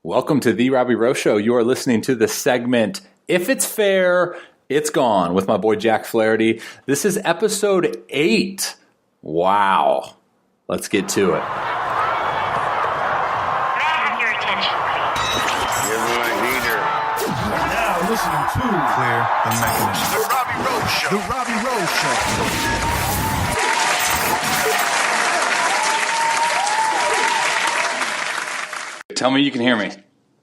Welcome to the Robbie Rowe Show. You are listening to the segment, If It's Fair, It's Gone, with my boy Jack Flaherty. This is episode 8. Wow. Let's get to it. May I have your attention, please? You're my leader. Now listening to Clear the Mechanism. The Robbie Rowe Show. The Robbie Rowe Show. Tell me you can hear me.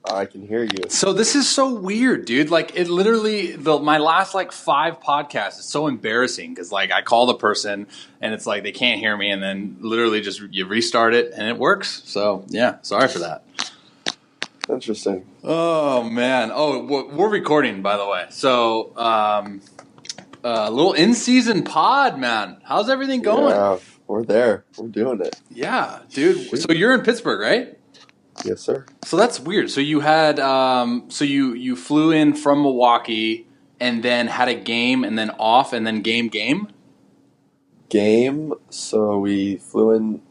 I can hear you. So this is so weird, dude. Like, it literally, my last 5 podcasts is so embarrassing because I call the person and it's like they can't hear me, and then literally just you restart it and it works. So yeah, sorry for that. Interesting. Oh man. Oh, we're recording, by the way. So a little in-season pod, man. How's everything going? Yeah, we're there. We're doing it. Yeah, dude. So you're in Pittsburgh, right? Yes, sir. So that's weird. So you had, so you flew in from Milwaukee and then had a game and then off and then game? Game. So we flew in,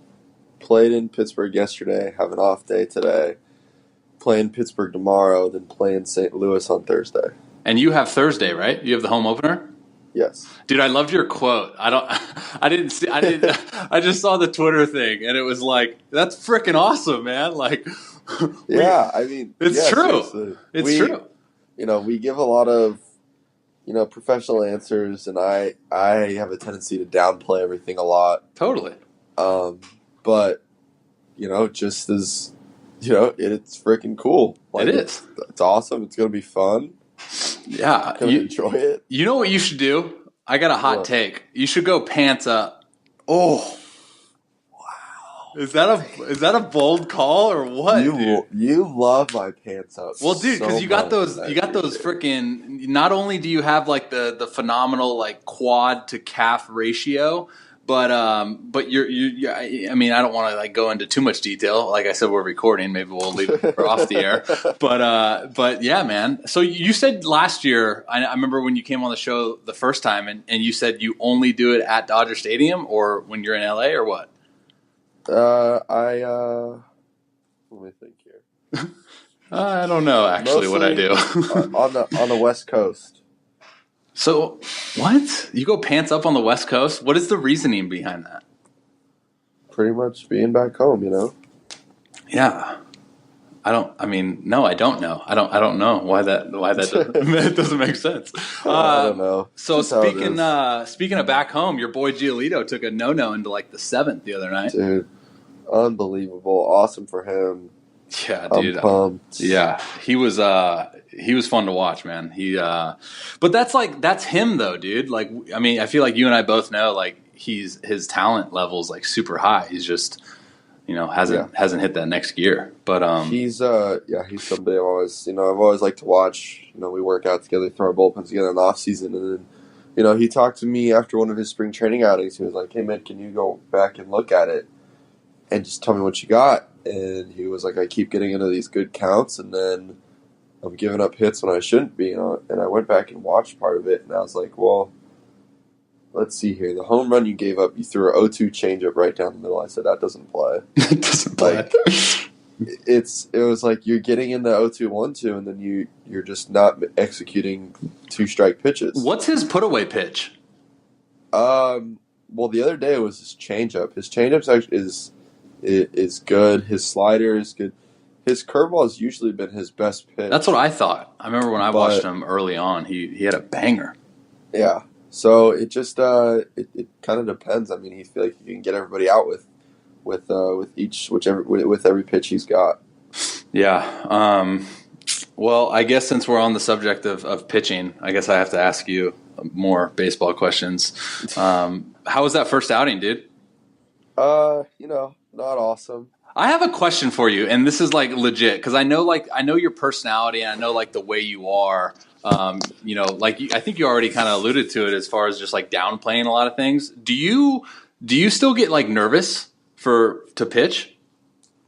played in Pittsburgh yesterday, have an off day today, play in Pittsburgh tomorrow, then play in St. Louis on Thursday. And you have Thursday, right? You have the home opener? Yes. Dude, I loved your quote. I just saw the Twitter thing and it was like, that's freaking awesome, man. Yeah, I mean, it's true. Seriously. It's true. We give a lot of, professional answers, and I have a tendency to downplay everything a lot. Totally. But, just as, it's freaking cool. It is. It's awesome. It's going to be fun. Yeah. You enjoy it. You know what you should do? I got a hot take. You should go pants up. Oh. Wow. Is that a bold call or what? You love my pants up. Well, dude, because so you got much those freaking. Not only do you have the phenomenal quad to calf ratio, but you're I mean, I don't want to go into too much detail. Like I said, we're recording. Maybe we'll leave it off the air. But yeah, man. So you said last year, I remember when you came on the show the first time, and you said you only do it at Dodger Stadium or when you're in LA or what? Let me think here. I don't know actually what I do. on the West Coast. So, what? You go pants up on the West Coast? What is the reasoning behind that? Pretty much being back home, Yeah. I don't know. I don't know why that it doesn't make sense. I don't know. So speaking of back home, your boy Giolito took a no-no into the 7th the other night. Dude, unbelievable. Awesome for him. Yeah, dude. I'm pumped. Yeah. He was fun to watch, man. But that's him though, dude. I feel like you and I both know his talent level's super high. He's just hasn't hit that next gear. But he's somebody I've always liked to watch. We work out together, throw our bullpens together in the off season, and then he talked to me after one of his spring training outings. He was like, "Hey man, can you go back and look at it and just tell me what you got?" And he was like, "I keep getting into these good counts, and then I'm giving up hits when I shouldn't be." And I went back and watched part of it, and I was like, "Well, let's see here. The home run you gave up, you threw a 0-2 changeup right down the middle." I said, "That doesn't play." it doesn't play. It was like you're getting into 0-2, 1-2, and then you're just not executing 2-strike pitches. What's his put away pitch? Well, the other day it was his changeup. His changeup's actually is good. His slider is good. His curveball has usually been his best pitch. That's what I thought. I remember when I watched him early on, he had a banger. Yeah. So it just it kind of depends. I mean, he feel like he can get everybody out with every pitch he's got. Yeah. Well, I guess since we're on the subject of pitching, I guess I have to ask you more baseball questions. How was that first outing, dude? Not awesome. I have a question for you, and this is legit because I know your personality and I know the way you are. I think you already kind of alluded to it as far as just downplaying a lot of things. Do you still get nervous to pitch?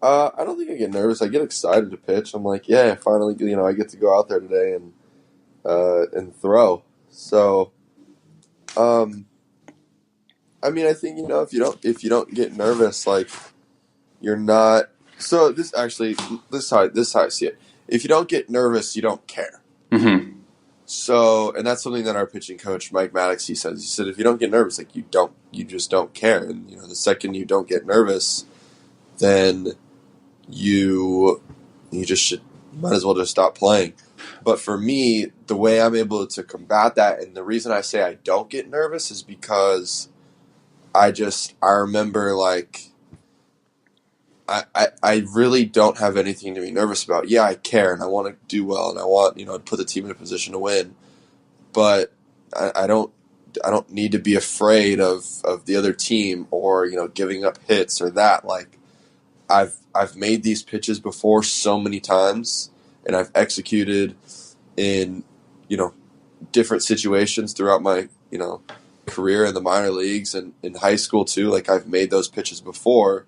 I don't think I get nervous. I get excited to pitch. I'm like, yeah, finally, I get to go out there today and throw. So, I mean, I think if you don't get nervous, you're not So this is how I see it. If you don't get nervous, you don't care. Mm-hmm. So, and that's something that our pitching coach Mike Maddox he said if you don't get nervous, like you just don't care. And the second you don't get nervous, then you just might as well just stop playing. But for me, the way I'm able to combat that, and the reason I say I don't get nervous is because I remember like. I really don't have anything to be nervous about. Yeah, I care and I want to do well and I want to put the team in a position to win, but I don't need to be afraid of the other team or giving up hits or that. Like I've made these pitches before so many times and I've executed in different situations throughout my career in the minor leagues and in high school too. Like I've made those pitches before.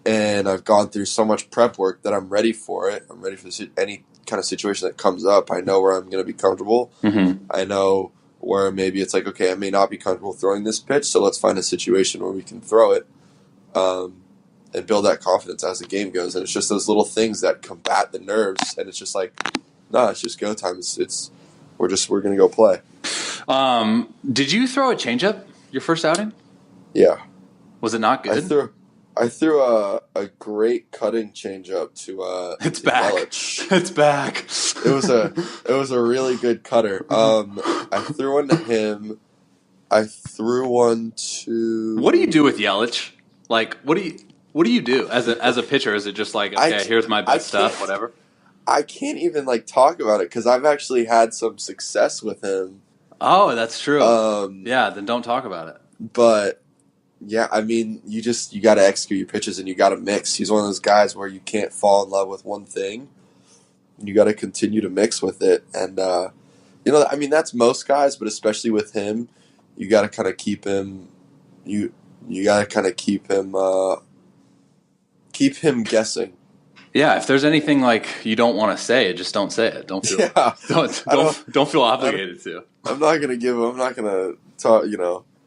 And I've gone through so much prep work that I'm ready for it. I'm ready for any kind of situation that comes up. I know where I'm going to be comfortable. Mm-hmm. I know where maybe it's like, okay, I may not be comfortable throwing this pitch, so let's find a situation where we can throw it and build that confidence as the game goes. And it's just those little things that combat the nerves. And it's just like, no, it's just go time. We're going to go play. Did you throw a changeup your first outing? Yeah. Was it not good? I threw a great cutting changeup to it's back. Yelich. It's back. It was a really good cutter. I threw one to him. I threw one to. What do you do with Yelich? Like, what do you do as a pitcher? Is it just like, okay, here's my best stuff, whatever? I can't even talk about it because I've actually had some success with him. Oh, that's true. Yeah, then don't talk about it. But. Yeah, I mean, you got to execute your pitches and you got to mix. He's one of those guys where you can't fall in love with one thing. You got to continue to mix with it. And, I mean, that's most guys, but especially with him, you got to kind of keep him, you got to kind of keep him guessing. Yeah, if there's anything like you don't want to say, just don't say it. Don't feel, don't feel obligated to. I'm not going to talk,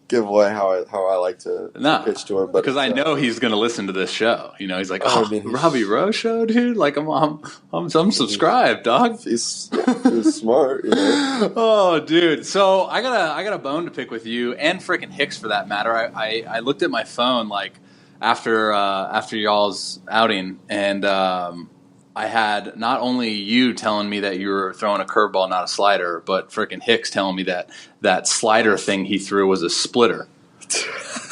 give away how I like to pitch to him, but because I know he's going to listen to this show. He's like, Robbie Rowe show, dude. Like I'm subscribed, dog. He's smart. Oh, dude. So I got a bone to pick with you and frickin' Hicks for that matter. I looked at my phone like after y'all's outing and I had not only you telling me that you were throwing a curveball, not a slider, but frickin' Hicks telling me that slider thing he threw was a splitter.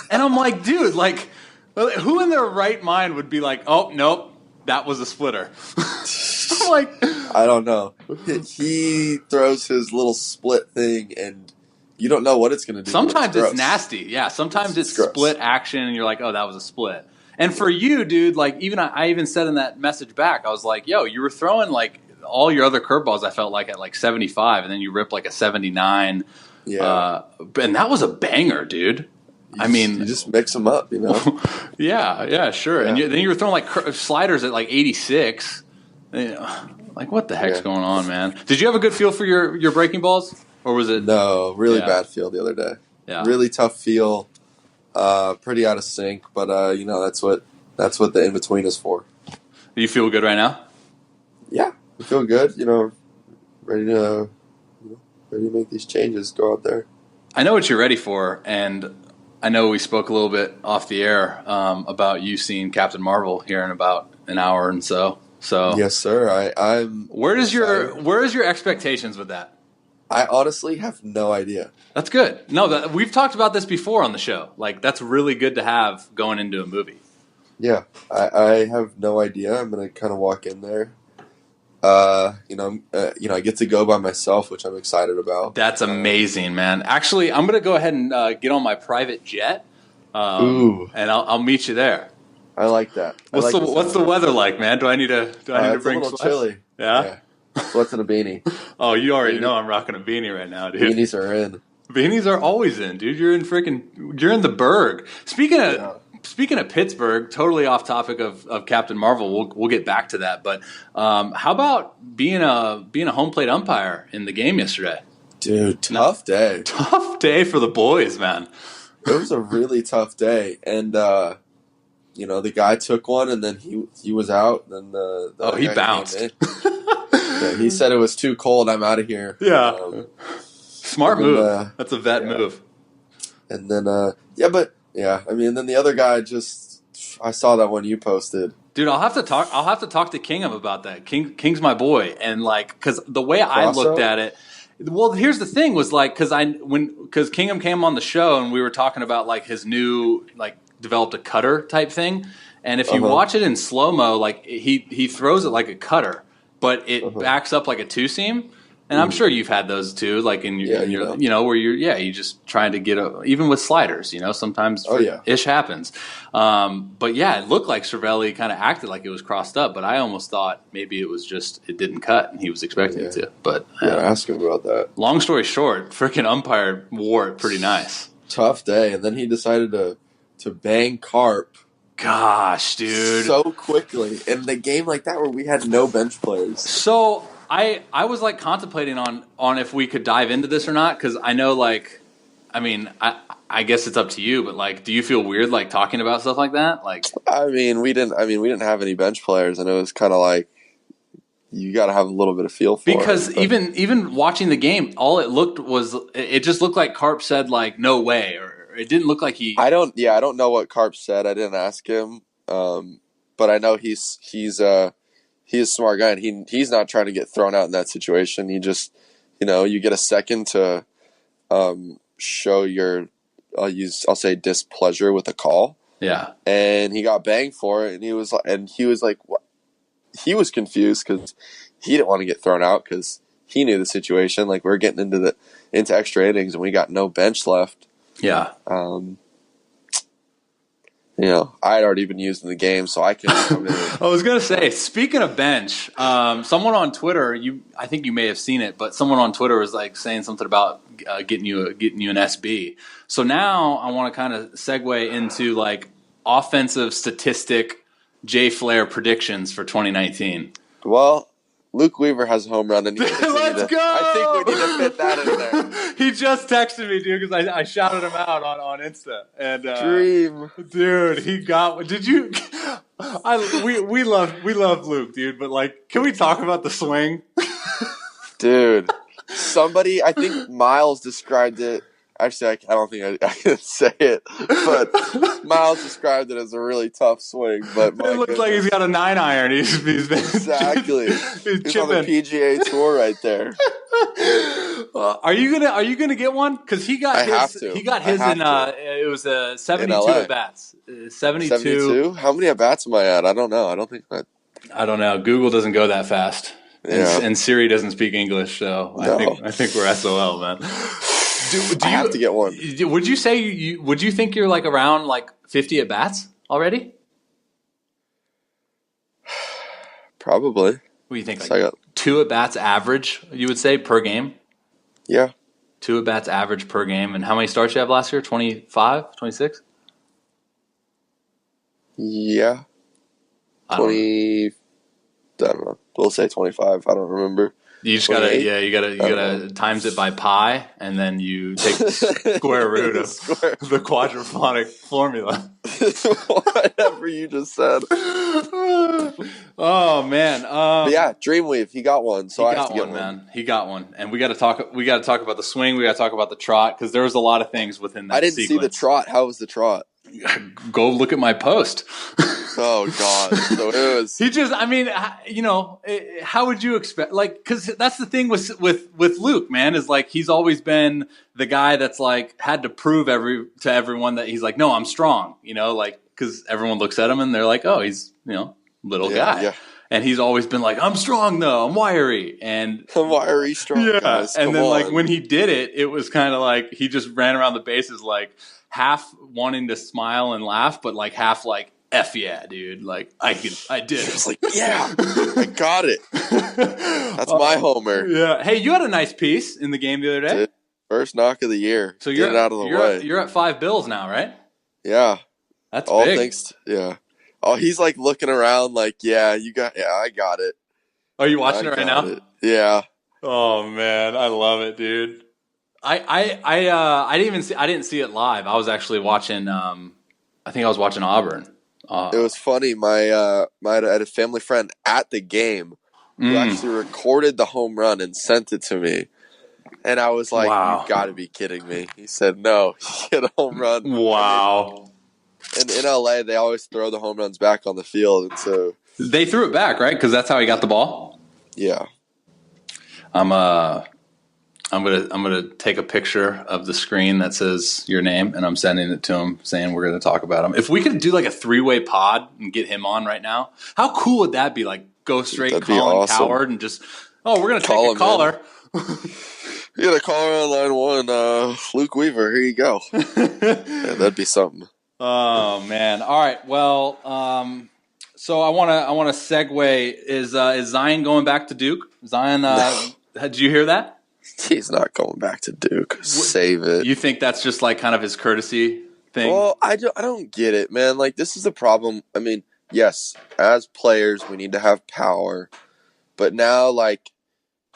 And I'm like, dude, like, who in their right mind would be like, oh, nope, that was a splitter? I'm like, I don't know. He throws his little split thing, and you don't know what it's going to do. Sometimes it's nasty. Yeah, sometimes it's split action, and you're like, oh, that was a split. And for you, dude, like I even said in that message back, I was like, yo, you were throwing like all your other curveballs, I felt like at like 75, and then you ripped like a 79. Yeah. And that was a banger, dude. You just mix them up, yeah, sure. Yeah. And then you were throwing like sliders at like 86. Like what the heck's going on, man? Did you have a good feel for your breaking balls, or was it? No, really bad feel the other day. Yeah. Really tough feel. Pretty out of sync, but that's what the in between is for. Do you feel good right now? Yeah, I feel good. Ready to make these changes. Go out there. I know what you're ready for, and I know we spoke a little bit off the air about you seeing Captain Marvel here in about an hour and so. So yes, sir. I'm. Where is your expectations with that? I honestly have no idea. That's good. No, we've talked about this before on the show. Like, that's really good to have going into a movie. Yeah, I have no idea. I'm gonna kind of walk in there. I get to go by myself, which I'm excited about. That's amazing, man. Actually, I'm gonna go ahead and get on my private jet. Ooh. And I'll meet you there. I like that. What's the weather like, man? Do I need to bring a little sweats? chilly? Yeah. Sweats and a beanie. Oh, you already know I'm rocking a beanie right now, dude. Beanies are in. Beanies are always in, dude. You're in the Berg. Speaking of Pittsburgh, totally off topic of Captain Marvel. We'll get back to that. But how about being a home plate umpire in the game yesterday? Dude, tough day. Tough day for the boys, man. It was a really tough day, and the guy took one, and then he was out. Then the other he guy bounced. came in. Yeah, he said it was too cold. I'm out of here. Yeah. Smart then, move. That's a vet move. And then, and then the other guy I saw that one you posted. Dude, I'll have to talk to Kingham about that. King's my boy, and because the way I looked at it, well, here's the thing was because Kingham came on the show and we were talking about his new developed a cutter type thing, and if you watch it in slow mo, he throws it like a cutter, but it backs up like a two seam. And I'm sure you've had those too, where you're just trying to get even with sliders, sometimes ish happens. But yeah, it looked like Cervelli kind of acted like it was crossed up, but I almost thought maybe it was just it didn't cut and he was expecting it to. But ask him about that. Long story short, freaking umpire wore it pretty nice. Tough day, and then he decided to bang Carp. Gosh, dude, so quickly in the game like that where we had no bench players. So. I was contemplating on if we could dive into this or not, because I know I guess it's up to you, but do you feel weird talking about stuff like that? We didn't have any bench players, and it was kind of you got to have a little bit of feel for because it. Because even watching the game, all it just looked like Carp said no way, or it didn't look like he. I don't know what Carp said. I didn't ask him, but I know he's a smart guy, and he's not trying to get thrown out in that situation. He just, you get a second to show your, I'll say displeasure with a call. Yeah. And he got banged for it, and he was like, what? He was confused because he didn't want to get thrown out because he knew the situation. We're getting into extra innings, and we got no bench left. Yeah. I had already been used in the game, so I can come in. I was going to say, speaking of bench, someone on Twitter, I think you may have seen it, but someone on Twitter was saying something about getting you an SB. So now I want to kind of segue into offensive statistic Jay Flair predictions for 2019. Well, Luke Weaver has a home run, and Let's go! I think we need to fit that in there. He just texted me, dude, because I shouted him out on Insta. And Dream, dude, he got. Did you? We love Luke, dude. But can we talk about the swing, dude? Somebody, I think Miles described it. Actually, I don't think I can say it, but Miles described it as a really tough swing. But it looks like he's got a 9-iron. He's been exactly. He's on the PGA Tour right there. Are you gonna get one? Because he got his in it was a 72 at bats. 72. How many at bats am I at? I don't know. I don't think that. I don't know. Google doesn't go that fast, and Siri doesn't speak English, so no. I think we're SOL, man. Do you have to get one? Would you say would you think you're around 50 at bats already? Probably. What do you think? 2 at bats average, you would say, per game? Yeah. 2 at bats average per game. And how many starts you have last year? 25, 26? Yeah. 20. I don't know. We'll say 25. I don't remember. You just gotta times it by pi, and then you take the square root of the quadraphonic formula. Whatever you just said. Oh man! But yeah, Dreamweave, he got one, so I have to get one. Man, he got one, and we got to talk. We got to talk about the swing. We got to talk about the trot because there was a lot of things within that. I didn't sequence. see the trot. How was the trot? Go look at my post. Oh God! So it was. He just. I mean, how would you expect? Because that's the thing with Luke, man, is he's always been the guy that's had to prove to everyone that he's no, I'm strong. Because everyone looks at him and they're oh, he's little guy. Yeah. And he's always been I'm strong though, I'm wiry. And I'm wiry, strong. Yeah. Guys. And then when he did it, it was kind of he just ran around the bases half wanting to smile and laugh, but half F yeah, dude. I did it. It was yeah, I got it. That's my homer. Yeah. Hey, you had a nice piece in the game the other day. First knock of the year. So you're out of the way. You're at 5 bills now, right? Yeah. That's all big. Thanks. Yeah. Oh, he's looking around I got it. Are you watching it right now? It. Yeah. Oh man, I love it, dude. I didn't see it live. I was actually watching I think I was watching Auburn It was funny. I had a family friend at the game who actually recorded the home run and sent it to me. And I was like, Wow. "You got to be kidding me." He said, "No, he hit a home run." Wow. And in LA, they always throw the home runs back on the field. And so They threw it back, right? Because that's how he got the ball. yeah. I'm gonna take a picture of the screen that says your name, and I'm sending it to him, saying we're gonna talk about him. If we could do like a 3-way pod and get him on right now, how cool would that be? Like go straight That'd be Colin awesome. Coward and just we're gonna Call take him, a caller. You got a caller on line 1, Luke Weaver. Here you go. Yeah, that'd be something. Oh man! All right. Well, so I want to segue. Is Zion going back to Duke? Zion, did you hear that? He's not going back to Duke. Save it. You think that's just like kind of his courtesy thing? Well, I don't get it, man. Like, this is the problem. I mean, yes, as players, we need to have power. But now, like,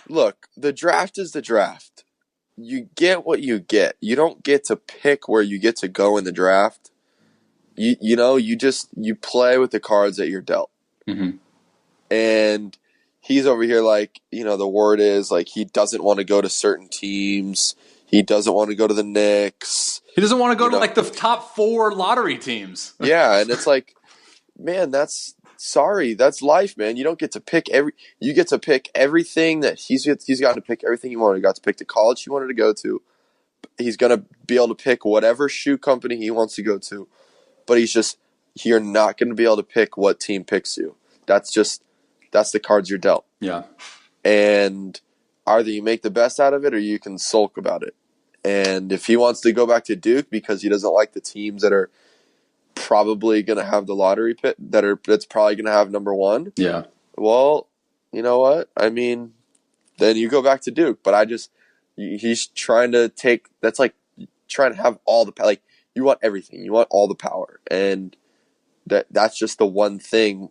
look, the draft is the draft. You get what you get. You don't get to pick where you get to go in the draft. You play with the cards that you're dealt. Mm-hmm. And he's over here like, the word is like he doesn't want to go to certain teams. He doesn't want to go to the Knicks. He doesn't want to go to like the top 4 lottery teams. Yeah, and it's like, man, that's life, man. You don't get to pick you get to pick everything that he's got to pick everything he wanted. He got to pick the college he wanted to go to. He's going to be able to pick whatever shoe company he wants to go to. But you're not going to be able to pick what team picks you. That's the cards you're dealt. Yeah. And either you make the best out of it or you can sulk about it. And if he wants to go back to Duke because he doesn't like the teams that are probably going to have the lottery pick, that's probably going to have number 1. Yeah. Well, you know what? I mean, then you go back to Duke. But he's trying to that's like trying to have all the, like, you want everything. You want all the power. And that's just the one thing,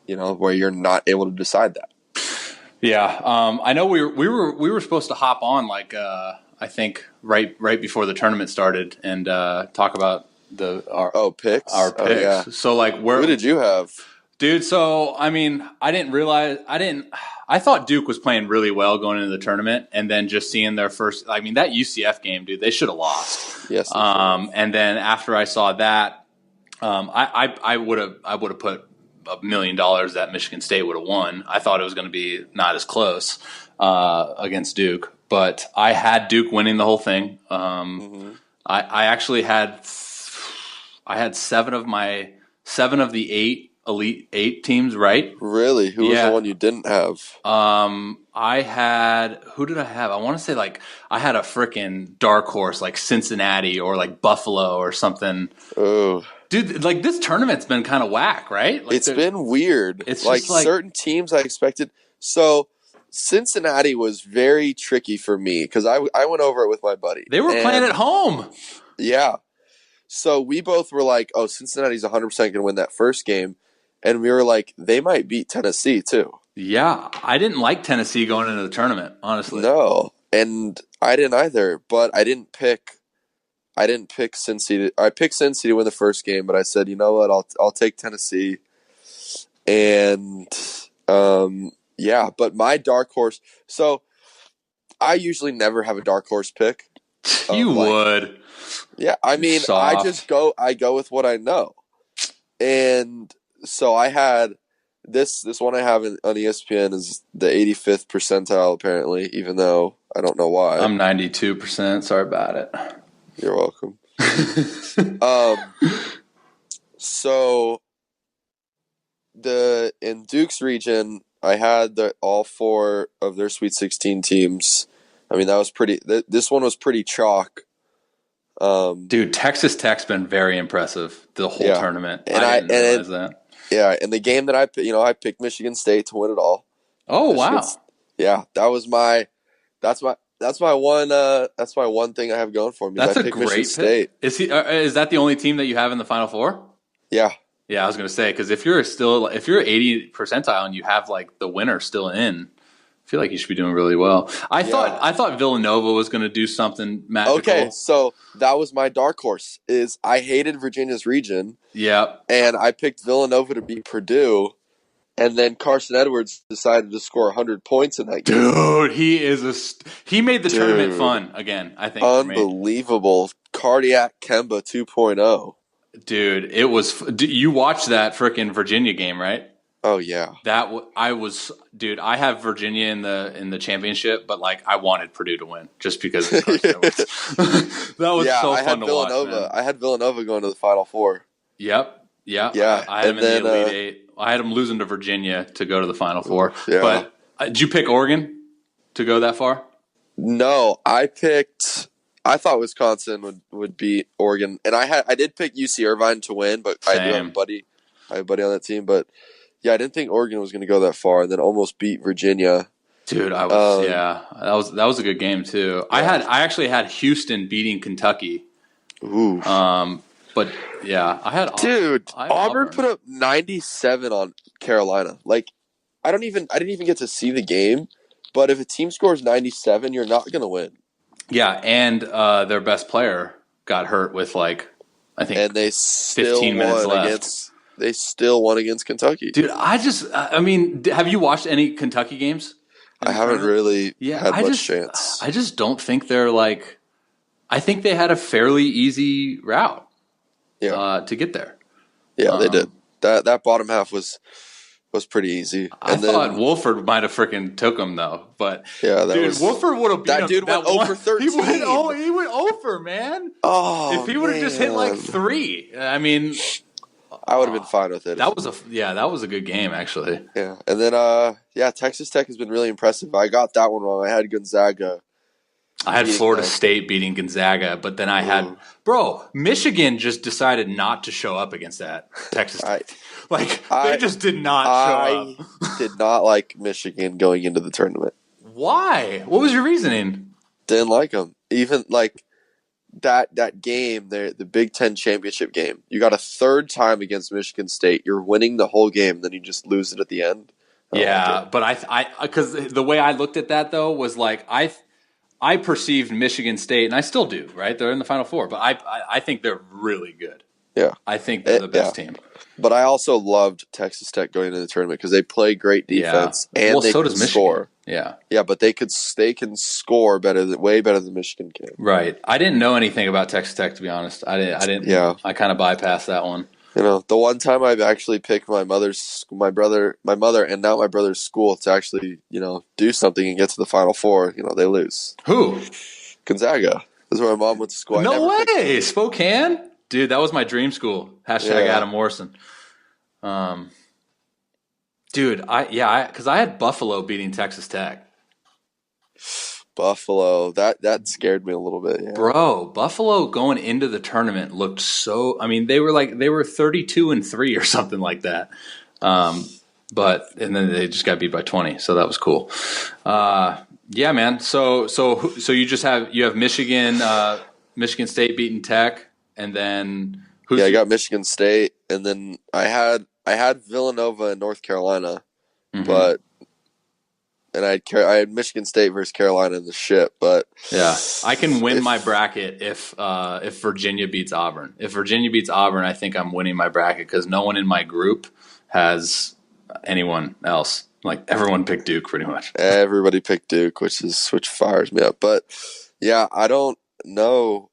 where you're not able to decide that. Yeah. I know we were supposed to hop on like I think right before the tournament started and talk about our picks. Oh, yeah. So like who did you have? Dude, so I mean, I thought Duke was playing really well going into the tournament, and then just seeing their first, I mean, that UCF game, dude, they should have lost. Yes. And then after I saw that, I would have put $1 million that Michigan State would have won. I thought it was going to be not as close against Duke, but I had Duke winning the whole thing. I actually had 7 of the 8 Elite 8 teams right. Really? Who was the one you didn't have? I had, who did I have? I want to say like I had a freaking dark horse like Cincinnati or like Buffalo or something. Oh. Dude, like this tournament's been kind of whack, right? Like it's been weird. It's like just like certain teams I expected. So Cincinnati was very tricky for me because I went over it with my buddy. They were playing at home. Yeah. So we both were like, oh, Cincinnati's 100% going to win that first game. And we were like, they might beat Tennessee too. Yeah. I didn't like Tennessee going into the tournament, honestly. No. And I didn't either. But I didn't pick Cincy. I picked Cincy to win the first game, but I said, you know what, I'll take Tennessee. And yeah, but my dark horse. So I usually never have a dark horse pick. You would. Yeah, I mean, Soft. I go with what I know. And so I had this one I have on ESPN is the 85th percentile apparently, even though I don't know why. I'm 92%. Sorry about it. You're welcome. So in Duke's region, I had all 4 of their Sweet 16 teams. I mean, that was pretty. This one was pretty chalk. Dude, Texas Tech's been very impressive the whole tournament. And I didn't realize that. Yeah, in the game that I picked Michigan State to win it all. Oh wow! Yeah, that's my one thing I have going for me. That's I a picked great Michigan State. Pick. Is that the only team that you have in the Final Four? Yeah. Yeah, I was going to say because if you're 80 percentile and you have like the winner still in feel like he should be doing really well. I thought Villanova was going to do something magical. Okay, so that was my dark horse. Is I hated Virginia's region. Yeah. And I picked Villanova to beat Purdue, and then Carson Edwards decided to score 100 points in that game. Dude, he made the tournament fun again, I think. Unbelievable. Cardiac Kemba 2.0. Dude, it was you watched that freaking Virginia game, right? Oh yeah. I have Virginia in the championship, but like I wanted Purdue to win just because of Carson Edwards. That was so fun to watch, man. I had Villanova going to the Final Four. Yep. Yeah. I had him in the Elite Eight. I had him losing to Virginia to go to the Final Four. Yeah. But did you pick Oregon to go that far? No, I thought Wisconsin would beat Oregon, and I did pick UC Irvine to win, but I do have a buddy on that team. But yeah, I didn't think Oregon was going to go that far, and then almost beat Virginia. Dude, that was a good game too. Yeah. I actually had Houston beating Kentucky. Ooh. But yeah, Auburn put up 97 on Carolina. Like, I didn't even get to see the game, but if a team scores 97, you're not going to win. Yeah, and their best player got hurt with I think, and they 15 minutes left. They still won against Kentucky. Dude, have you watched any Kentucky games? I haven't really had much chance. I just don't think they're I think they had a fairly easy route. Yeah. To get there. Yeah, they did. That bottom half was pretty easy. I thought Wolford might have freaking took him though, but Wolford would have beat him. That dude went 0 for 13. He went 0 for, man. Oh, if he would have just hit 3, I mean, I would have been fine with it. That was a good game actually. Yeah, and then Texas Tech has been really impressive. I got that one wrong. I had Gonzaga. I had Florida State beating Gonzaga, but then I had Michigan just decided not to show up against that Texas Tech. They just did not show up. I did not like Michigan going into the tournament. Why? What was your reasoning? Didn't like them. Even that game, the Big Ten championship game. You got a third time against Michigan State. You're winning the whole game, then you just lose it at the end. But I because the way I looked at that though was I perceived Michigan State, and I still do, right? They're in the Final Four, but I think they're really good. Yeah. I think they're the best team. But I also loved Texas Tech going into the tournament because they play great defense and they can score. Yeah. Yeah, but they can score way better than Michigan can. Right. I didn't know anything about Texas Tech, to be honest. I didn't. Yeah. I kind of bypassed that one. The one time I've actually picked my mother, and now my brother's school to actually, do something and get to the Final Four, they lose. Who? Gonzaga. This is where my mom went to school. No way! Spokane? Dude, that was my dream school. # Adam Morrison. Dude, because I had Buffalo beating Texas Tech. Buffalo, that scared me a little bit. Yeah. Bro, Buffalo going into the tournament looked so. I mean, they were 32-3 or something like that. And then they just got beat by 20, so that was cool. Yeah, man. So you have Michigan, Michigan State beating Tech, and then I got Michigan State, and then I had Villanova and North Carolina, but. And I had Michigan State versus Carolina in the ship, but I can win my bracket if Virginia beats Auburn. If Virginia beats Auburn, I think I'm winning my bracket because no one in my group has anyone else. Everyone picked Duke pretty much. Everybody picked Duke, which fires me up. But yeah, I don't know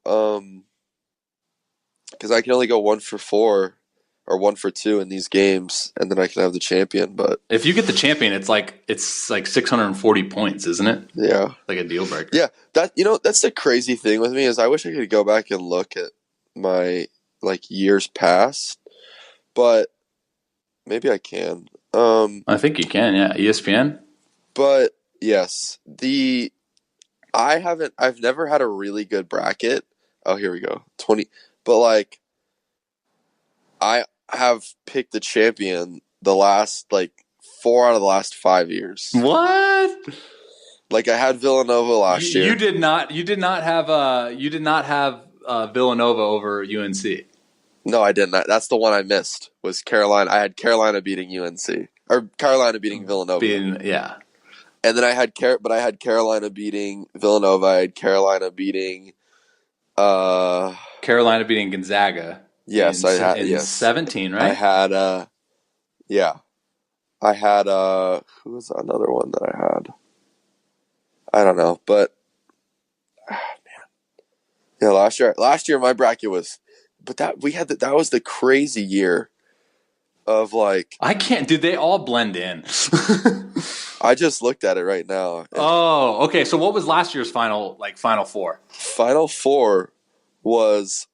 because I can only go 1 for 4. Or 1 for 2 in these games, and then I can have the champion. But if you get the champion, it's like 640 points, isn't it? Yeah, like a deal breaker. Yeah, that's the crazy thing with me is I wish I could go back and look at my years past, but maybe I can. I think you can. Yeah, ESPN. But yes, I've never had a really good bracket. Oh, here we go. 20, but I have picked the champion the last 4 out of the last 5 years. What? I had Villanova last year. You did not have Villanova over UNC. No, I didn't. That's the one I missed. Was Carolina? I had Carolina beating UNC or Carolina beating Villanova. And then I had Carolina beating Villanova. I had Carolina beating. Carolina beating Gonzaga. Yes, in 17, right? I had. Yeah, I had. Who was another one that I had? I don't know, but man, yeah. Last year my bracket was, but that was the crazy year of like. I can't. Did they all blend in? I just looked at it right now. Oh, okay. So what was last year's Final Four? Final Four was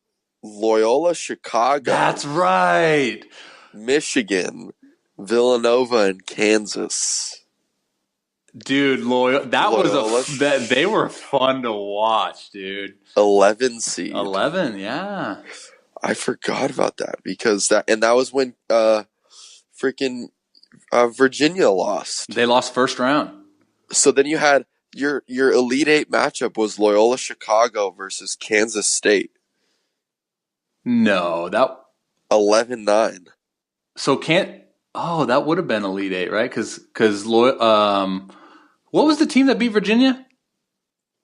Loyola Chicago. That's right. Michigan, Villanova, and Kansas. Dude, they were fun to watch, dude. 11 seed. 11, yeah. I forgot about that because that was when freaking Virginia lost. They lost first round. So then you had your Elite Eight matchup was Loyola Chicago versus Kansas State. No, that 11-9. So that would have been Elite Eight, right? Because what was the team that beat Virginia?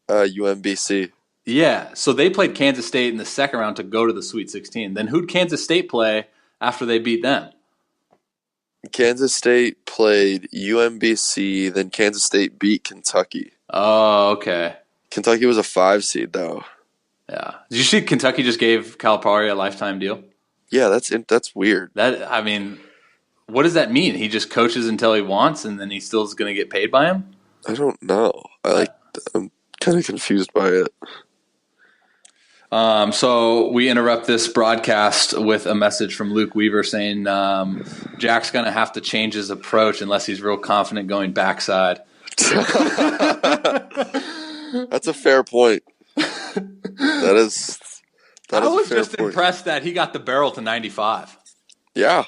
UMBC. Yeah, so they played Kansas State in the second round to go to the Sweet 16. Then who'd Kansas State play after they beat them? Kansas State played UMBC, then Kansas State beat Kentucky. Oh, okay. Kentucky was a 5 seed, though. Yeah. Did you see Kentucky just gave Calipari a lifetime deal? Yeah, that's weird. What does that mean? He just coaches until he wants, and then he still is going to get paid by him? I don't know. I'm kind of confused by it. So we interrupt this broadcast with a message from Luke Weaver saying Jack's going to have to change his approach unless he's real confident going backside. That's a fair point. I was just impressed that he got the barrel to 95. Yeah,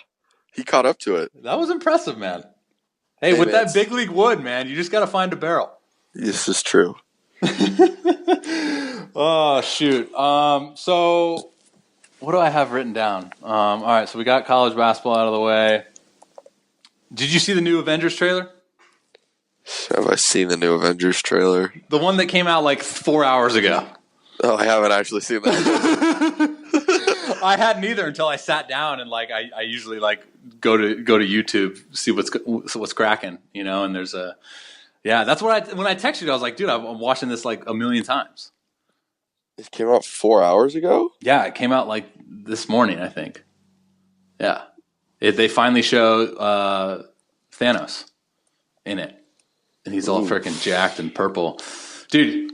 he caught up to it. That was impressive, man. Hey, with that big league wood, man, you just got to find a barrel. This is true. Oh, shoot. So what do I have written down? All right, so we got college basketball out of the way. Did you see the new Avengers trailer? Have I seen the new Avengers trailer? The one that came out like 4 hours ago. Oh, I haven't actually seen that. I hadn't either until I sat down and like I usually like go to YouTube, see what's cracking, you know. And there's that's what when I texted you, I was like, dude, I'm watching this like a million times. It came out 4 hours ago? Yeah, it came out like this morning, I think. Yeah, they finally show Thanos in it, and he's all freaking jacked and purple, dude.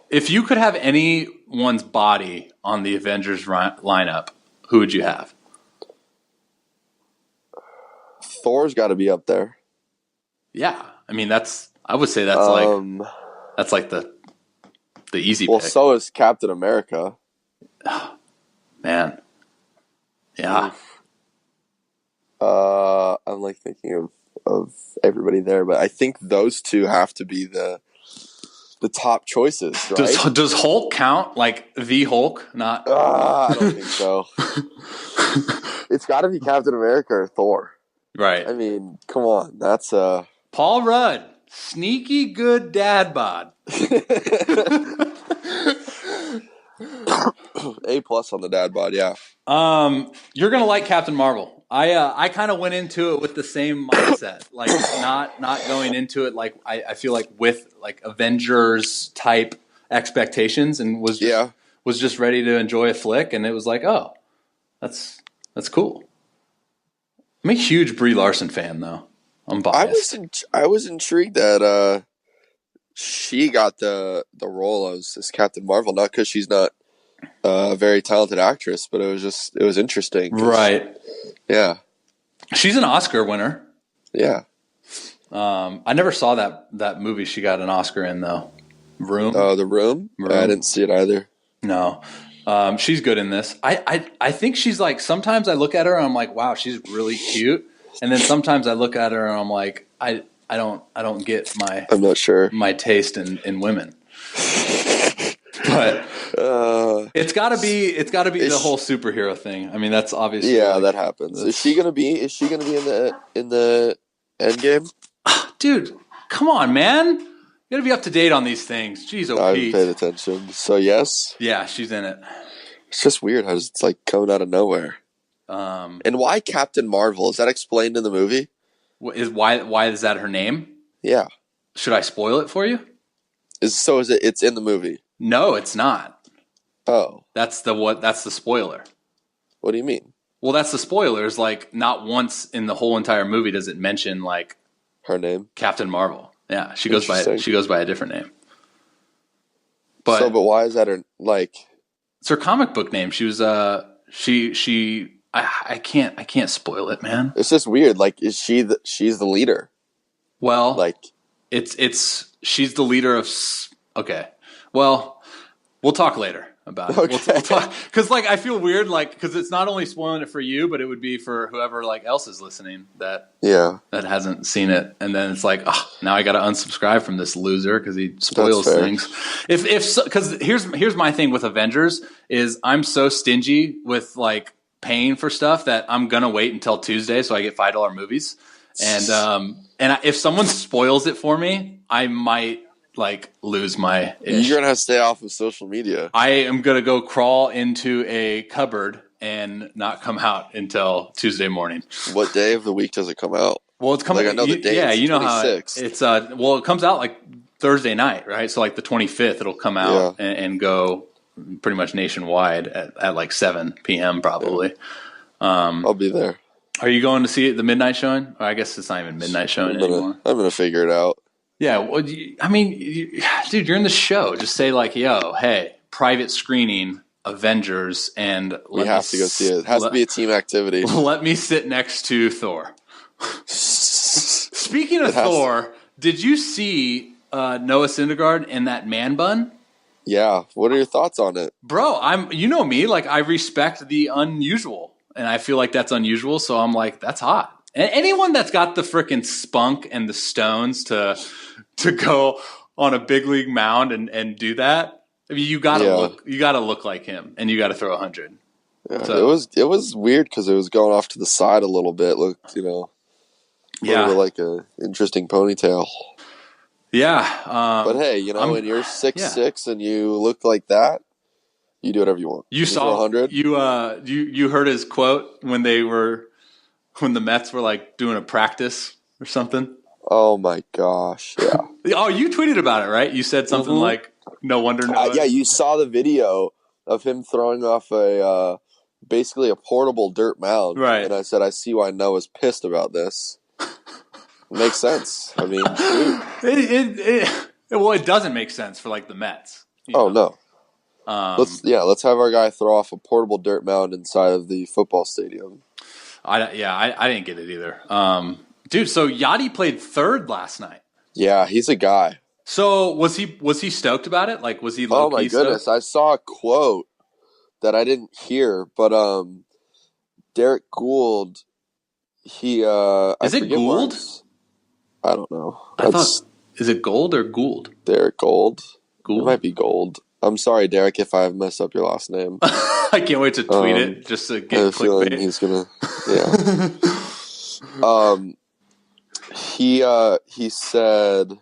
If you could have anyone's body on the Avengers lineup, who would you have? Thor's got to be up there. Yeah, I mean I would say that's like the easy well, pick. so is Captain America. Man. Yeah. I'm like thinking of everybody there, but I think those two have to be the top choices, right? Does Hulk count? Like the Hulk? Not. I don't think so. It's got to be Captain America or Thor. Right. I mean, come on. That's Paul Rudd. Sneaky good dad bod. A+ on the dad bod, yeah. You're gonna like Captain Marvel. I kind of went into it with the same mindset, like not going into it like I feel like with like Avengers type expectations, and was just ready to enjoy a flick, and it was like, oh, that's cool. I'm a huge Brie Larson fan, though. I'm biased. I was intrigued that she got the role as Captain Marvel, not because she's not a very talented actress, but it was interesting. Right. Yeah. She's an Oscar winner. Yeah. I never saw that movie she got an Oscar in, though. Room? Oh, The Room? I didn't see it either. No. She's good in this. I think she's like, sometimes I look at her and I'm like, wow, she's really cute. And then sometimes I look at her and I'm like, I don't get I'm not sure my taste in women. But it's got to be the whole superhero thing. I mean, that's obviously that happens. Is she gonna be in the end game? Dude, Come on, man. You got to be up to date on these things. Jeez, I haven't Pete. paid attention. So, yes. Yeah, she's in it. It's just weird how it's like coming out of nowhere. And why Captain Marvel? Is that explained in the movie? Why is that her name? Yeah. Should I spoil it for you? It's in the movie? No, it's not. Oh. That's the spoiler. What do you mean? Well, that's the spoiler. Is like not once in the whole entire movie does it mention like her name, Captain Marvel. Yeah, she goes by a different name. But why is that her like? It's her comic book name. She was I can't spoil it, man. It's just weird. Like, she's the leader? Well, like she's the leader of. Okay, well, we'll talk later about it. Okay. We'll talk because like I feel weird, like because it's not only spoiling it for you, but it would be for whoever like else is listening that hasn't seen it, and then it's like, oh, now I got to unsubscribe from this loser because he spoils things. Because here's my thing with Avengers is I'm so stingy with like paying for stuff that I'm gonna wait until Tuesday so I get $5 movies, and if someone spoils it for me, I might like lose my ish. You're gonna have to stay off of social media. I am gonna go crawl into a cupboard and not come out until Tuesday morning. What day of the week does it come out? Well, it's coming. Like, I know the date. Yeah, you know 26th. how it's. Well, it comes out like Thursday night, right? So like the 25th, it'll come out and go pretty much nationwide at like 7 p.m. probably. Yeah. I'll be there. Are you going to see it, the midnight showing? Or I guess it's not even midnight showing anymore. I'm gonna figure it out. Yeah, well, dude, you're in the show. Just say like, "Yo, hey, private screening, Avengers," and we have to go see it. It has to be a team activity. Let me sit next to Thor. Speaking of Thor, did you see Noah Syndergaard in that man bun? Yeah. What are your thoughts on it, bro? You know me, like I respect the unusual, and I feel like that's unusual. So I'm like, that's hot. And anyone that's got the freaking spunk and the stones to go on a big league mound and do that, I mean, you gotta look like him, and you gotta throw 100. Yeah, so, it was weird because it was going off to the side a little bit. Looked, like a interesting ponytail. Yeah, but hey, when you're 6'6" and you look like that, you do whatever you want. You saw 100. You heard his quote when the Mets were like doing a practice or something. Oh my gosh! Yeah. Oh, you tweeted about it, right? You said something like, "No wonder." Yeah, you saw the video of him throwing off basically a portable dirt mound, right? And I said, "I see why Noah's pissed about this." Makes sense. I mean, it doesn't make sense for like the Mets. No. Let's have our guy throw off a portable dirt mound inside of the football stadium. I didn't get it either. Dude, so Yachty played third last night. Yeah, he's a guy. So was he stoked about it? Like, was he low-key Oh my goodness, stoked? I saw a quote that I didn't hear, but Derek Gould, he is it Gould? I don't know. Is it Gould or Gould? Derek Gould. Gould? It might be Gould. I'm sorry, Derek, if I messed up your last name. I can't wait to tweet it just to get clickbait. He's gonna, he said,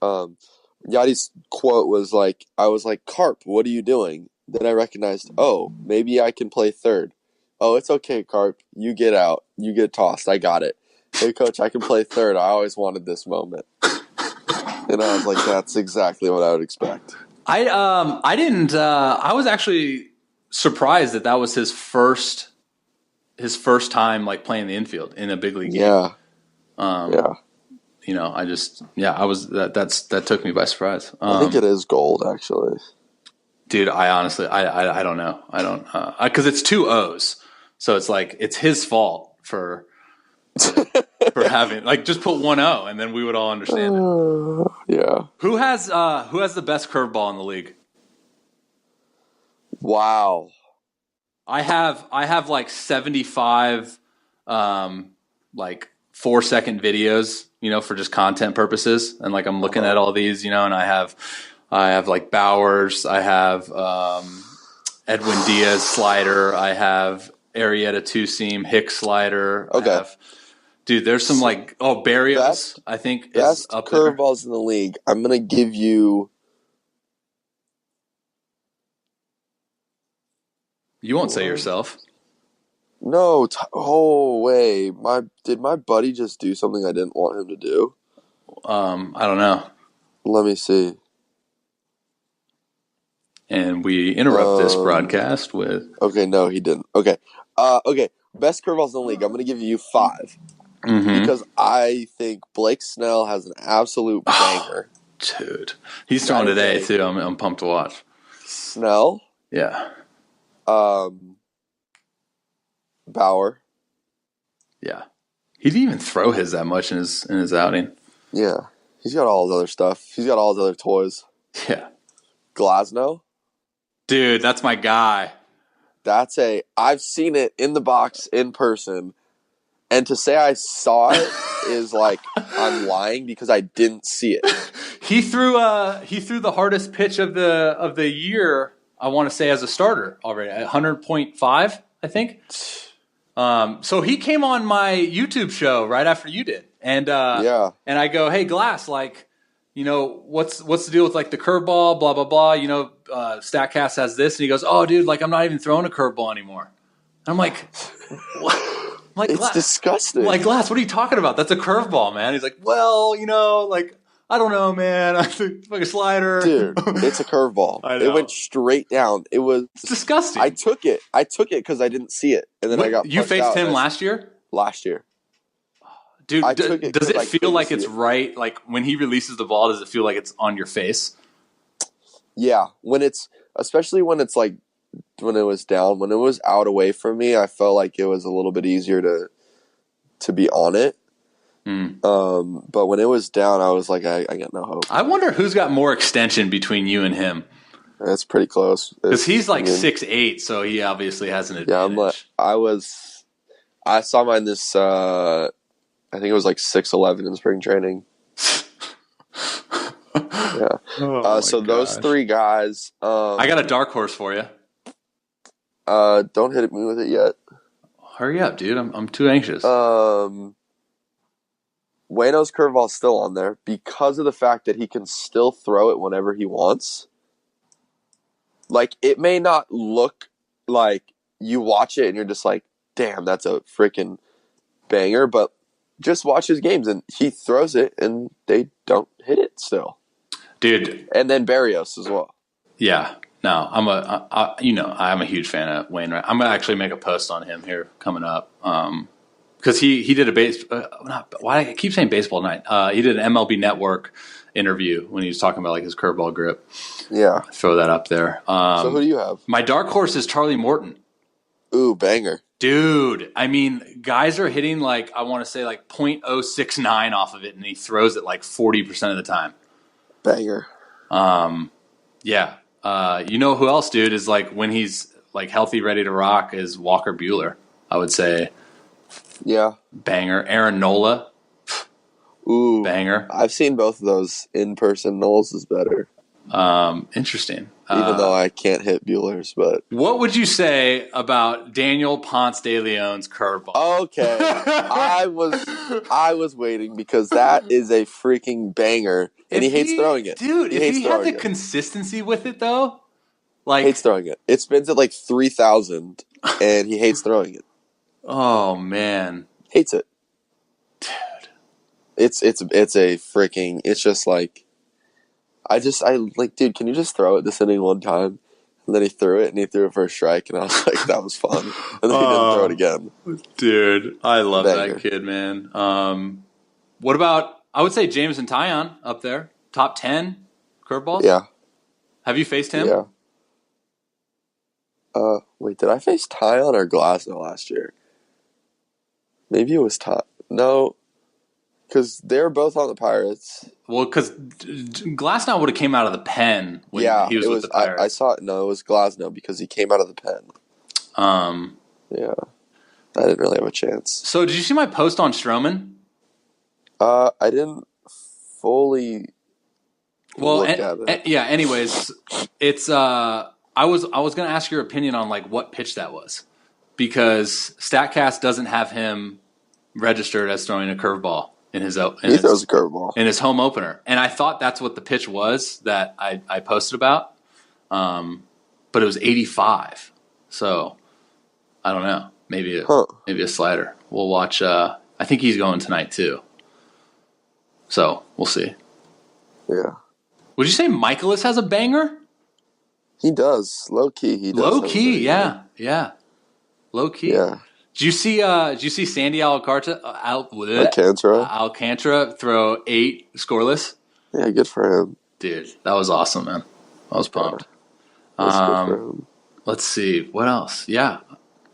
Yachty's quote was like, I was like, Carp, what are you doing? Then I recognized, oh, maybe I can play third. Oh, it's okay, Carp. You get out. You get tossed. I got it. Hey, coach, I can play third. I always wanted this moment. And I was like, that's exactly what I would expect. I didn't. I was actually surprised that was his first time like playing the infield in a big league game. Yeah. That took me by surprise. I think it is Gold, actually. Dude, I honestly, I don't know. I don't, because it's 2 O's. So it's like, it's his fault for having, like, just put 1 O and then we would all understand it. Yeah. Who has the best curveball in the league? Wow. I have like 75, like 4-second videos, for just content purposes. And like, I'm looking at all these, and I have like Bowers, I have Edwin Diaz slider, I have Arrieta 2-seam Hicks slider. Okay. Dude, there's some Barrios, Best- I think, is Best up there. curveballs in the league. I'm gonna give you. You won't say yourself. No. Oh wait, did my buddy just do something I didn't want him to do? I don't know. Let me see. And we interrupt this broadcast with. Okay, no, he didn't. Okay, okay. Best curveballs in the league. I'm gonna give you 5 because I think Blake Snell has an absolute banger. Dude, he's throwing today too. I'm pumped to watch. Snell. Yeah. Bauer. Yeah. He didn't even throw his that much in his outing. Yeah, he's got all his other stuff. He's got all his other toys. Yeah. Glasnow. Dude, that's my guy. I've seen it in the box in person, and to say I saw it is like I'm lying because I didn't see it. He threw the hardest pitch of the year, I want to say, as a starter already at 100.5, I think. So he came on my YouTube show right after you did, and and I go, hey Glass, what's the deal with the curveball, blah blah blah. Statcast has this, and he goes, oh dude, I'm not even throwing a curveball anymore. And I'm like, what? I'm like, it's Glass, disgusting. I'm like, Glass, what are you talking about? That's a curveball, man. He's like, well, I don't know, man. I think like a slider. Dude, it's a curveball. It went straight down. It's disgusting. I took it because I didn't see it, and then I got. You faced him last year. Last year. Dude, does it feel like it's right? Like when he releases the ball, does it feel like it's on your face? Yeah, especially when it's when it was down, when it was out away from me, I felt like it was a little bit easier to be on it. But when it was down, I was like, I got no hope. I wonder who's got more extension between you and him. That's pretty close. Because he's 6'8", so he obviously has an advantage. Yeah, I saw mine this. I think it was 6'11" in spring training. Yeah. So those 3 guys. I got a dark horse for you. Don't hit me with it yet. Hurry up, dude! I'm too anxious. Wayno's curveball's still on there because of the fact that he can still throw it whenever he wants. It may not look like you watch it and you're just like, damn, that's a freaking banger, but just watch his games and he throws it and they don't hit it still. Dude. And then Barrios as well. Yeah. No, I'm a huge fan of Wainwright. I'm going to actually make a post on him here coming up. Because he did why I keep saying baseball night. He did an MLB Network interview when he was talking about his curveball grip. Yeah, throw that up there. So who do you have? My dark horse is Charlie Morton. Ooh, banger, dude! I mean, guys are hitting I want to say .069 off of it, and he throws it 40% of the time. Banger. Yeah. You know who else, dude? Is when he's healthy, ready to rock is Walker Buehler. I would say. Yeah. Banger. Aaron Nola. Ooh. Banger. I've seen both of those in person. Nola's is better. Interesting. Even though I can't hit Buehler's, but. What would you say about Daniel Ponce de Leon's curveball? Okay. I was waiting because that is a freaking banger. And he hates throwing it. Dude, if he had the consistency with it, though. Hates throwing it. It spins at 3,000, and he hates throwing it. Oh man, hates it, dude. It's a freaking. It's just dude. Can you just throw it this inning one time? And then he threw it, and he threw it for a strike, and I was like, that was fun. And then he didn't throw it again. Dude, I love that kid, man. What about? I would say Jameson Taillon up there, top 10 curveballs. Yeah. Have you faced him? Yeah. Wait, did I face Taillon or Glasnow last year? Maybe it was No, because they were both on the Pirates. Well, because Glasnow would have came out of the pen when he was with the Pirates. I saw it. No, it was Glasnow because he came out of the pen. Yeah. I didn't really have a chance. So did you see my post on Stroman? I didn't fully look at it. Yeah, anyways, it's I was going to ask your opinion on what pitch that was, because Statcast doesn't have him registered as throwing a curveball in his He throws a curveball in his home opener, and I thought that's what the pitch was that I posted about, but it was 85. So I don't know, maybe a slider. We'll watch. I think he's going tonight too. So we'll see. Yeah. Would you say Michaelis has a banger? He does. Low key, he does. Low key, yeah. Low key. Yeah. Did you see Sandy Alcantara throw 8 scoreless? Yeah, good for him. Dude, that was awesome, man. I was pumped. That's good for him. Let's see. What else? Yeah.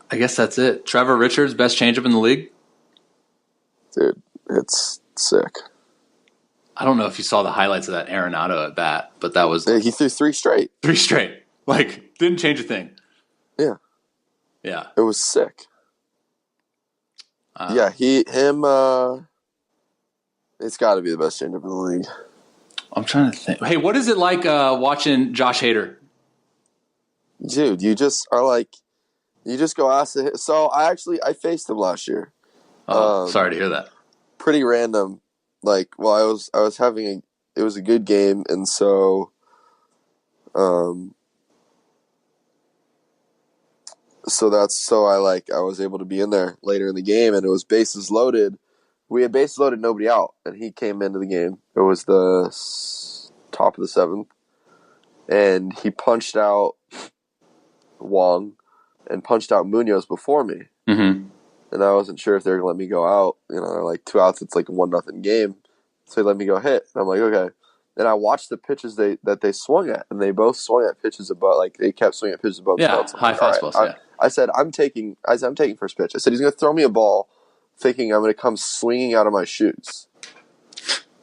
I guess that's it. Trevor Richards, best changeup in the league? Dude, it's sick. I don't know if you saw the highlights of that Arenado at bat, but that was... He threw 3 straight. 3 straight. Like, didn't change a thing. Yeah. Yeah. It was sick. It's got to be the best changeup in the league. I'm trying to think. Hey, what is it like watching Josh Hader? Dude, you just go ask the... So, I faced him last year. Oh, sorry to hear that. Pretty random. Like, well, I was having it was a good game, and so, I was able to be in there later in the game, and it was bases loaded. We had bases loaded, nobody out, and he came into the game. It was the top of the 7th, and he punched out Wong and punched out Munoz before me. Mm-hmm. And I wasn't sure if they were going to let me go out. Like 2 outs, it's like a 1-0 game. So he let me go hit. And I'm like, okay. And I watched the pitches that they swung at, and they both swung at pitches above, like they kept swinging at pitches above the belt. High fastballs, yeah. I said, I'm taking first pitch. I said, he's going to throw me a ball thinking I'm going to come swinging out of my shoes.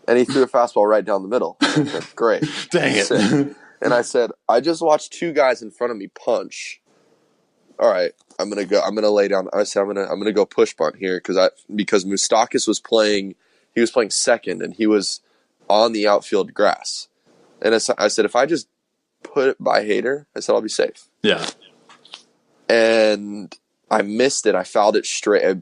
And he threw a fastball right down the middle. I said, great. Dang it. Sick. And I said, I just watched 2 guys in front of me punch. All right, I'm gonna lay down. I said I'm gonna go push bunt here because Moustakas was playing. He was playing second, and he was on the outfield grass. And I said, if I just put it by Hader, I said I'll be safe. Yeah. And I missed it. I fouled it straight.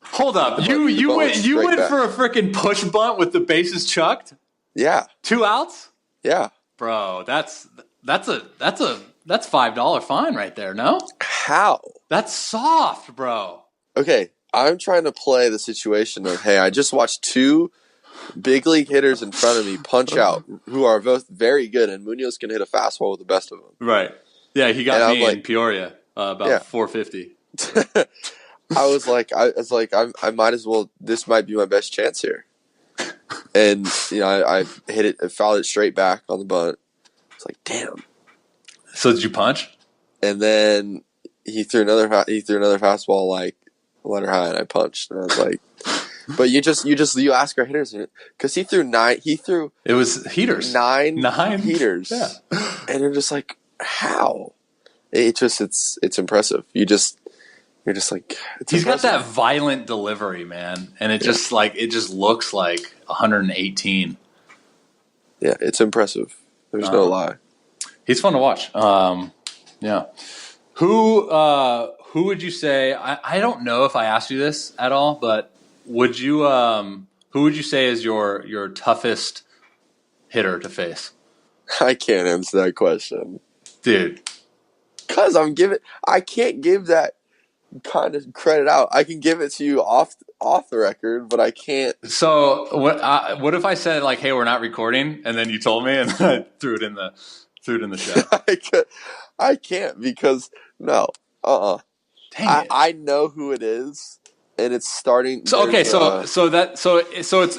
Hold up. You went for a freaking push bunt with the bases chucked? Yeah. 2 outs? Yeah. Bro, that's $5 fine right there, no? How? That's soft, bro. Okay, I'm trying to play the situation of, hey, I just watched 2 big league hitters in front of me punch out, who are both very good, and Munoz can hit a fastball with the best of them. Right. Yeah, he got me in Peoria about 450. I was like, I might as well. This might be my best chance here. And I hit it, I fouled it straight back on the bunt. It's like, damn. So did you punch? And then he threw another fastball like letter high, and I punched. And I was like, but you ask our hitters, because he threw 9. He threw it was heaters 9 heaters, yeah. And you're just like, how? It's impressive. You're just like, he's got that violent delivery, man, and it just looks like 118. Yeah, it's impressive. There's no lie. He's fun to watch. Yeah. Who would you say? I don't know if I asked you this at all, but would you? Who would you say is your toughest hitter to face? I can't answer that question, dude. Because I can't give that kind of credit out. I can give it to you off the record, but I can't. So what if I said like, "Hey, we're not recording," and then you told me, and I threw it in the show? I can't because no. Dang it. I know who it is, and it's starting. So okay, so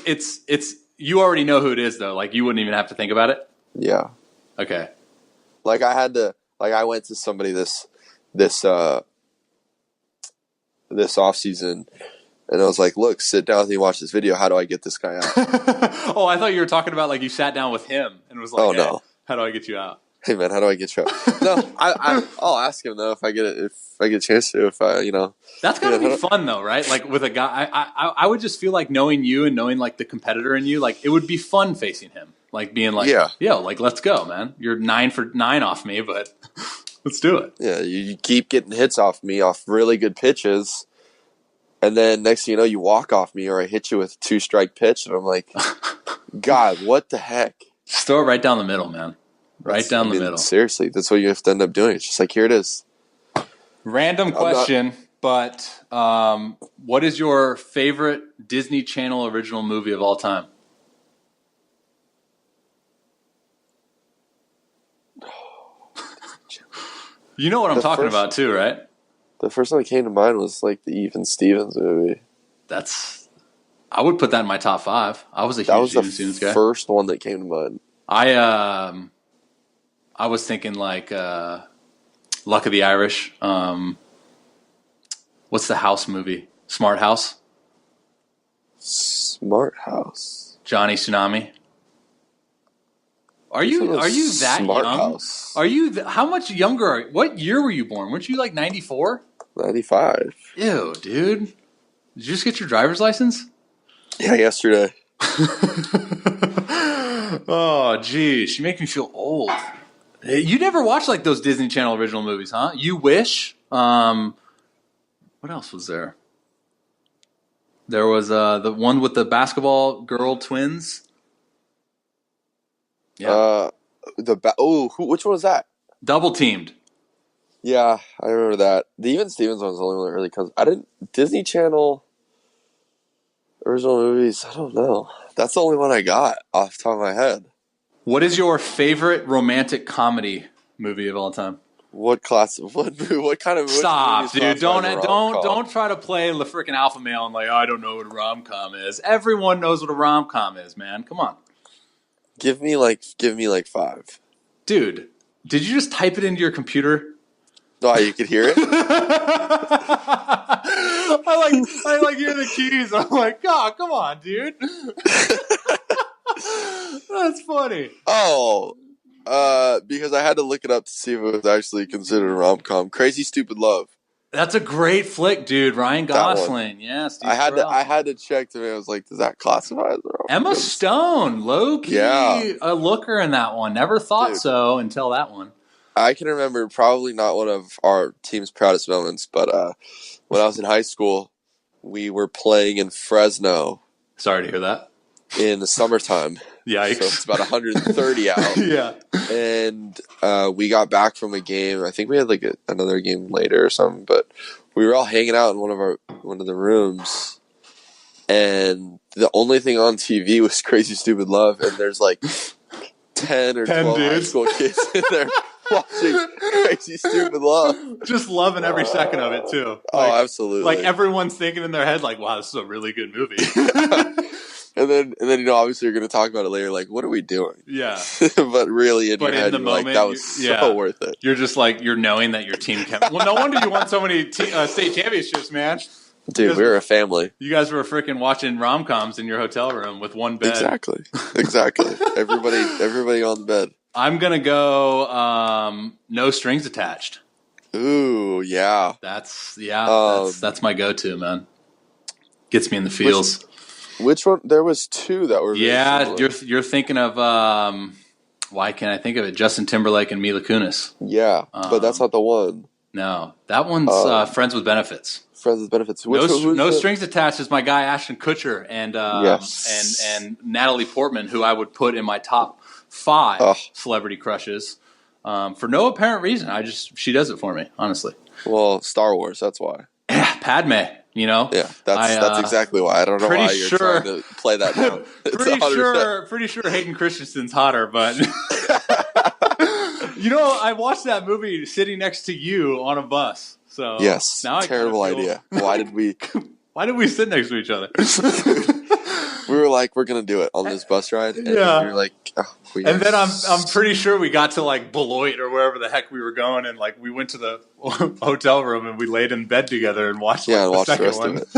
it's you already know who it is though. Like you wouldn't even have to think about it. Yeah. Okay. Like I had to. Like I went to somebody this off season, and I was like, "Look, sit down with me, and watch this video. How do I get this guy out?" Oh, I thought you were talking about like you sat down with him and was like, "Oh no, hey, how do I get you out?" Hey man, how do I get you out? No, I'll ask him though if I get a chance to. That's gotta be fun though, right? Like with a guy, I would just feel like knowing you and knowing like the competitor in you, like it would be fun facing him, like being like, yo, like let's go, man. You're 9 for 9 off me, but let's do it. Yeah, you keep getting hits off me off really good pitches, And then next thing you know, you walk off me or I hit you with a 2-strike pitch, and I'm like, God, what the heck? Just throw it right down the middle, man. Right down the middle. Seriously, that's what you have to end up doing. It's just like, here it is. Random question, but what is your favorite Disney Channel original movie of all time? You know what I'm talking about too, right? The first one that came to mind was like the Even Stevens movie. I would put that in my top 5. I was a huge Even Stevens guy. That was the first one that came to mind. I was thinking like Luck of the Irish. What's the House movie? Smart House? Smart House. Johnny Tsunami. Are you that Smart young? House. Are you how much younger are you? What year were you born? Weren't you like 94? 95. Ew, dude. Did you just get your driver's license? Yeah, yesterday. Oh, geez. You make me feel old. You never watched like those Disney Channel original movies, huh? You Wish. What else was there? There was the one with the basketball girl twins. Yeah. Which one was that? Double Teamed. Yeah, I remember that. The Even Stevens one was the only one that really comes. Disney Channel original movies, I don't know. That's the only one I got off the top of my head. What is your favorite romantic comedy movie of all time? What kind of Stop, dude. Don't try to play the freaking alpha male and like, I don't know what a rom-com is. Everyone knows what a rom-com is, man. Come on. Give me like 5. Dude, did you just type it into your computer? Oh, you could hear it? I like hear the keys. I'm like, God, come on, dude. That's funny. Oh, because I had to look it up to see if it was actually considered a rom-com. Crazy Stupid Love. That's a great flick, dude. Ryan Gosling. Yes. I had to check to me. I was like, does that classify as a rom-com? Emma Stone, low-key a looker in that one. Never thought so until that one. I can remember probably not one of our team's proudest moments, but when I was in high school, we were playing in Fresno. Sorry to hear that. In the summertime. Yikes. So it's about 130 out. Yeah. And we got back from a game. I think we had like another game later or something, but we were all hanging out in one of the rooms, and the only thing on TV was Crazy Stupid Love, and there's like 10 or 12 high school kids in there watching Crazy Stupid Love. Just loving every second of it, too. Like, absolutely. Like, everyone's thinking in their head, like, wow, this is a really good movie. And then obviously you're going to talk about it later, like, what are we doing? Yeah. But really, in your head, you're like, that was so worth it. You're just like, you're knowing that your team can. Well, no wonder you won so many state championships, man. Dude, we were a family. You guys were freaking watching rom-coms in your hotel room with one bed. Exactly. Everybody on the bed. I'm going to go No Strings Attached. Ooh, yeah. That's my go-to, man. Gets me in the feels. Which one? There was 2 that were you're thinking of why can't I think of it? Justin Timberlake and Mila Kunis. Yeah, but that's not the one. No, that one's Friends with Benefits. Friends with Benefits. No Strings Attached is my guy Ashton Kutcher and Natalie Portman, who I would put in my top 5 celebrity crushes for no apparent reason. She does it for me, honestly. Well, Star Wars, that's why. Yeah, Padme. You know? Yeah, that's exactly why. I don't know why you're trying to play that down. Pretty sure Hayden Christensen's hotter, but you know, I watched that movie sitting next to you on a bus. So yes, now terrible idea. Why did we sit next to each other? We were like, we're gonna do it on this bus ride. And we were like, and then I'm pretty sure we got to like Beloit or wherever the heck we were going, and like we went to the hotel room and we laid in bed together and watched the rest one. Of it.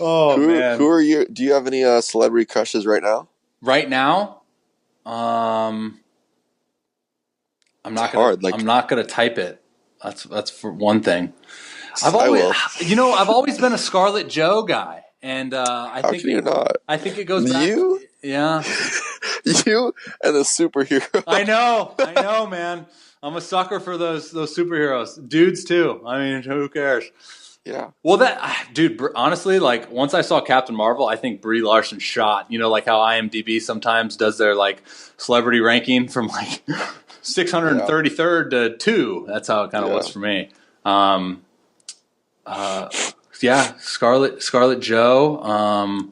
Yeah. Man. Who are you? Do you have any celebrity crushes right now? Right now, I'm not gonna type it. That's for one thing. I've always been a Scarlett Jo guy. And I think you're not. I think it goes back. You? Yeah. You and the superhero. I know, man. I'm a sucker for those superheroes. Dudes too. I mean, who cares? Yeah. Well, dude, honestly, like once I saw Captain Marvel, I think Brie Larson shot. You know, like how IMDb sometimes does their like celebrity ranking from like 633rd to 2. That's how it kind of was for me. Yeah, Scarlett Joe.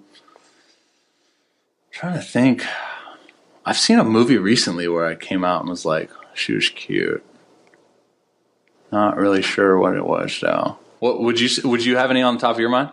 Trying to think. I've seen a movie recently where I came out and was like, she was cute. Not really sure what it was though. What would you have any on the top of your mind?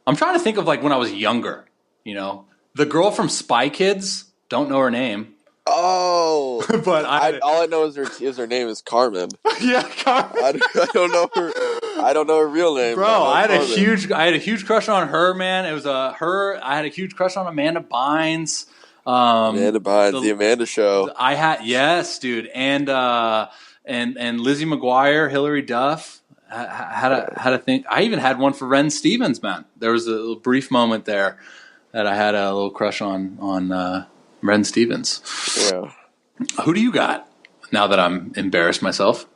I'm trying to think of like when I was younger. You know, the girl from Spy Kids. Don't know her name. Oh, But all I know is her name is Carmen. Yeah, Carmen. I don't know her. I don't know her real name. Bro, I had Carmen. a huge crush on her, man. It was her. I had a huge crush on Amanda Bynes. Amanda Bynes, the Amanda Show. I had dude, and Lizzie McGuire, Hilary Duff. Had a thing. I even had one for Ren Stevens, man. There was a little brief moment there that I had a little crush on Ren Stevens. Yeah. Who do you got? Now that I'm embarrassed myself.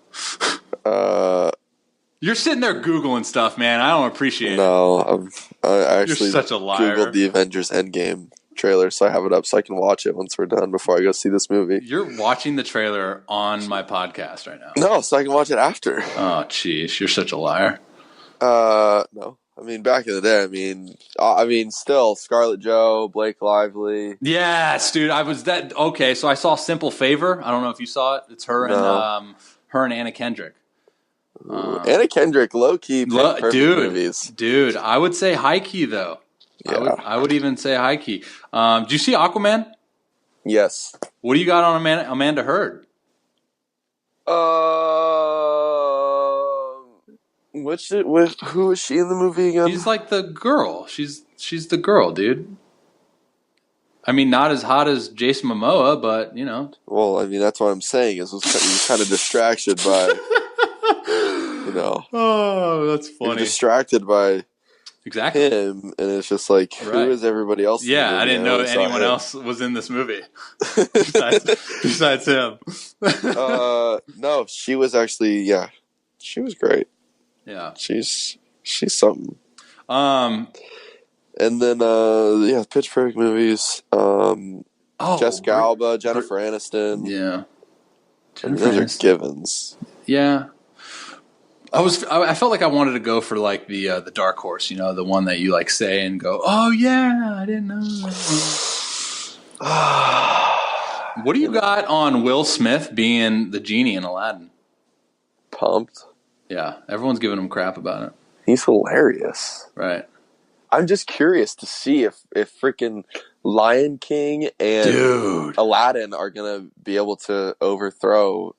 You're sitting there Googling stuff, man. I don't appreciate it. No, I actually You're such a liar. Googled the Avengers Endgame trailer, so I have it up so I can watch it once we're done before I go see this movie. You're watching the trailer on my podcast right now. No, so I can watch it after. Oh, jeez. You're such a liar. No. I mean, back in the day, I mean, still Scarlett Joe, Blake Lively. Yes, dude. Okay, so I saw Simple Favor. I don't know if you saw it. It's her and Anna Kendrick. Anna Kendrick, low key, perfect movies. Dude, I would say high key though. Yeah. I would even say high key. Do you see Aquaman? Yes. What do you got on Amanda Heard? Who is she in the movie again? She's like the girl. She's the girl, dude. I mean, not as hot as Jason Momoa, but you know. Well, I mean, that's what I'm saying. Is was kind of distracted by, you know. Oh, that's funny. You're distracted by exactly him, and it's just like, who is everybody else? Yeah, I didn't know anyone else was in this movie besides him. No, she was actually, she was great. Yeah, she's something. And then Pitch Perfect movies. Jessica Alba, Jennifer Aniston. Yeah, Those are givens. Yeah. I felt like I wanted to go for like the dark horse, you know, the one that you like say and go, oh yeah, I didn't know that. What do you got on Will Smith being the genie in Aladdin? Pumped. Yeah, everyone's giving him crap about it. He's hilarious. Right. I'm just curious to see if freaking Lion King and Aladdin are gonna be able to overthrow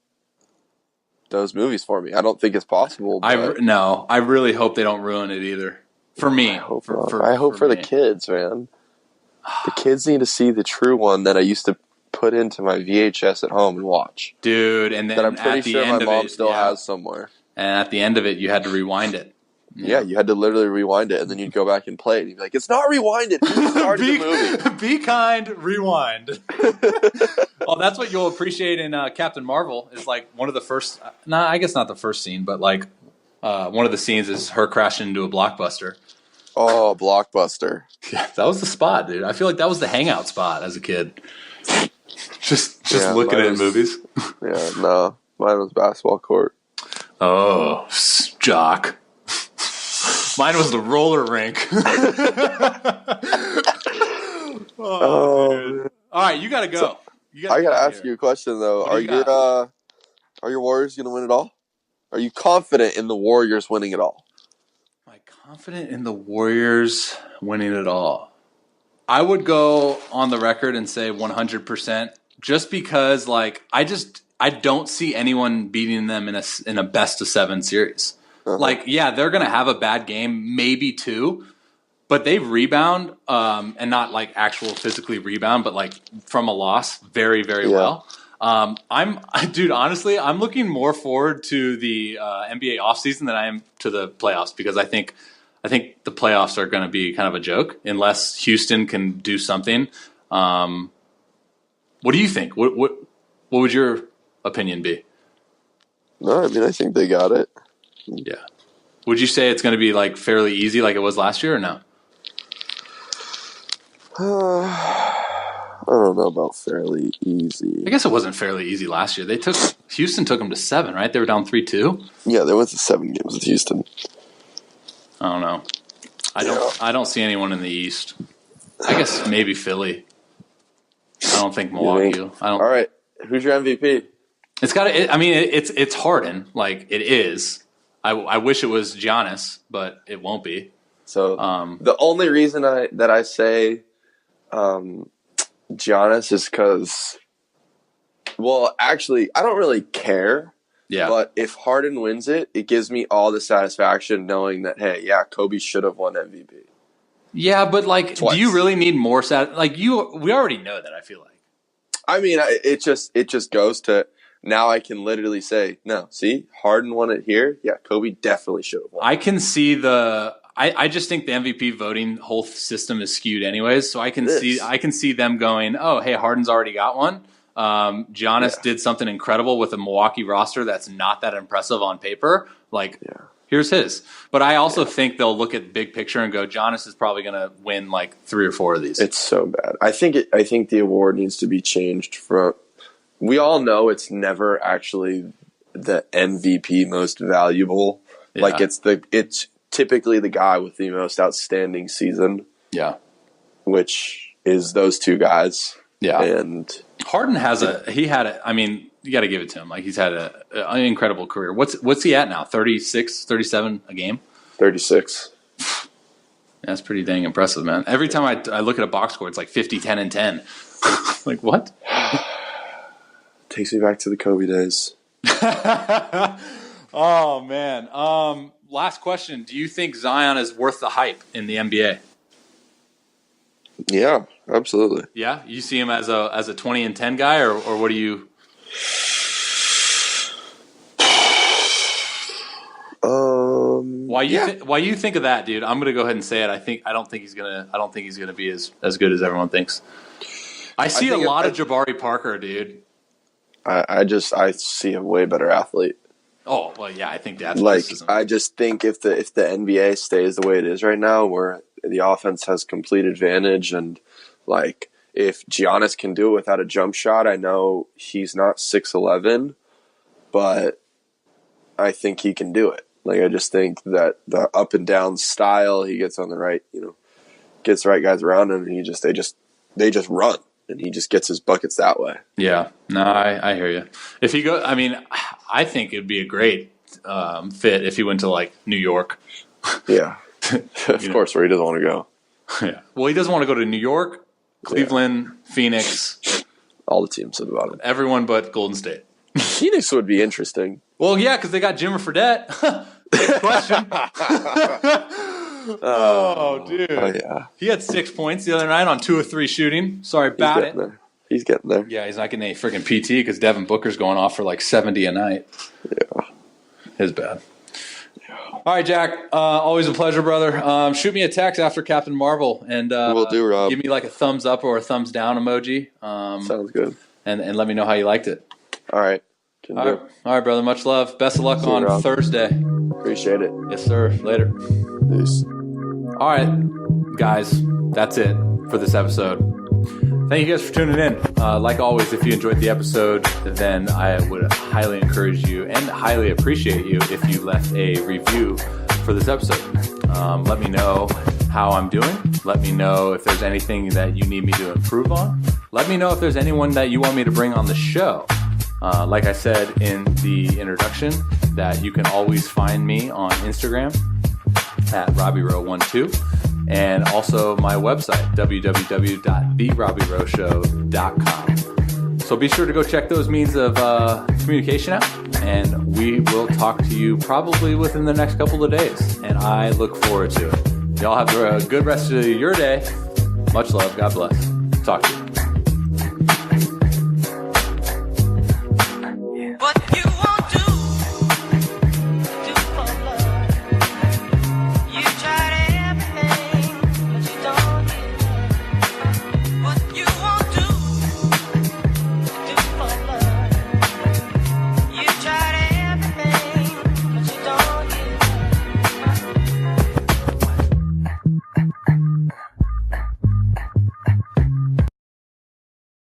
those movies for me. I don't think it's possible. No, I really hope they don't ruin it either. For me. I hope for the kids, man. The kids need to see the true one that I used to put into my VHS at home and watch. Dude, and then that I'm pretty sure my mom still has somewhere. And at the end of it, you had to rewind it. Yeah, you had to literally rewind it, and then you'd go back and play it. And you'd be like, it's not rewinded. You started the movie. Be kind, rewind. Well, that's what you'll appreciate in Captain Marvel is like one of the first, I guess not the first scene, but like one of the scenes is her crashing into a Blockbuster. Oh, Blockbuster. Yeah, that was the spot, dude. I feel like that was the hangout spot as a kid. Just looking at movies. Yeah, no. Mine was basketball court. Oh, jock. Mine was the roller rink. All right, you got to go. I got to ask you a question, though. Are your Warriors going to win it all? Are you confident in the Warriors winning it all? Am I confident in the Warriors winning it all? I would go on the record and say 100%, just because, like, I don't see anyone beating them in a best of 7 series. Uh-huh. Like, yeah, they're going to have a bad game, maybe 2, but they rebound, and not like actual physically rebound, but like from a loss very, very well. Dude, honestly, I'm looking more forward to the NBA offseason than I am to the playoffs, because I think the playoffs are going to be kind of a joke unless Houston can do something. What do you think? What would your opinion be? No, I mean, I think they got it. Yeah. Would you say it's going to be like fairly easy like it was last year or no? I don't know about fairly easy. I guess it wasn't fairly easy last year. Houston took them to 7, right? They were down 3-2. Yeah, they went to 7 games with Houston. I don't know. I don't see anyone in the East. I guess maybe Philly. I don't think Milwaukee. All right, who's your MVP? It's got to. I mean, it's Harden. Like it is. I wish it was Giannis, but it won't be. So the only reason I say Giannis is because, well, actually, I don't really care. Yeah. But if Harden wins it, it gives me all the satisfaction knowing that, hey, yeah, Kobe should have won MVP. Yeah, but like, Twice. Do you really need more we already know that, I feel like. I mean, it just goes to now I can literally say, no, see, Harden won it here. Yeah, Kobe definitely should have won. I can see I just think the MVP voting whole system is skewed anyways, so I can see them going, oh, hey, Harden's already got one. Giannis did something incredible with a Milwaukee roster that's not that impressive on paper. Here's his. But I also think they'll look at big picture and go, Giannis is probably going to win like 3 or 4 of these. It's so bad. I think the award needs to be changed from. We all know it's never actually the MVP most valuable. Yeah. Like it's typically the guy with the most outstanding season. Yeah. Which is those 2 guys. Yeah. And Harden I mean, you got to give it to him. Like he's had an incredible career. What's he at now? 36, 37 a game? 36. That's pretty dang impressive, man. Every time I look at a box score, it's like 50, 10, and 10. Like what? Takes me back to the Kobe days. Oh man. Last question. Do you think Zion is worth the hype in the NBA? Yeah, absolutely. Yeah, you see him as a 20 and 10 guy, or what do you? Why you think of that, dude? I'm gonna go ahead and say it. I don't think he's gonna be as good as everyone thinks. I see a lot of Jabari Parker, dude. I see a way better athlete. Oh well, yeah, I think that's I just think if the NBA stays the way it is right now, where the offense has complete advantage, and like if Giannis can do it without a jump shot, I know he's not 6'11", but I think he can do it. Like I just think that the up and down style, he gets on the right, gets the right guys around him, and they just run, and he just gets his buckets that way. Yeah, no, I hear you. If he go, I mean, I think it'd be a great fit if he went to like New York. Yeah, of course, where he doesn't want to go. Yeah, well, he doesn't want to go to New York, Cleveland, Phoenix. All the teams said about it. Everyone but Golden State. Phoenix would be interesting. Well, yeah, because they got Jimmer Fredette. Question. Oh, dude. Oh, yeah. He had 6 points the other night on 2 of 3 shooting. Sorry about it. He's getting there. Yeah, he's not getting any freaking PT because Devin Booker's going off for like 70 a night. Yeah. His bad. Yeah. All right, Jack. Always a pleasure, brother. Shoot me a text after Captain Marvel and will do, Rob. Give me like a thumbs up or a thumbs down emoji. Sounds good. And let me know how you liked it. All right. All right, brother. Much love. Best of luck on Rob. Thursday. Appreciate it. Yes, sir. Later. Peace. All right, guys. That's it for this episode. Thank you guys for tuning in. Like always, if you enjoyed the episode, then I would highly encourage you and highly appreciate you if you left a review for this episode. Let me know how I'm doing. Let me know if there's anything that you need me to improve on. Let me know if there's anyone that you want me to bring on the show. Like I said in the introduction, that you can always find me on Instagram at RobbieRowe12, and also my website, www.therobbieroweshow.com. So be sure to go check those means of communication out, and we will talk to you probably within the next couple of days, and I look forward to it. Y'all have a good rest of your day. Much love. God bless. Talk to you.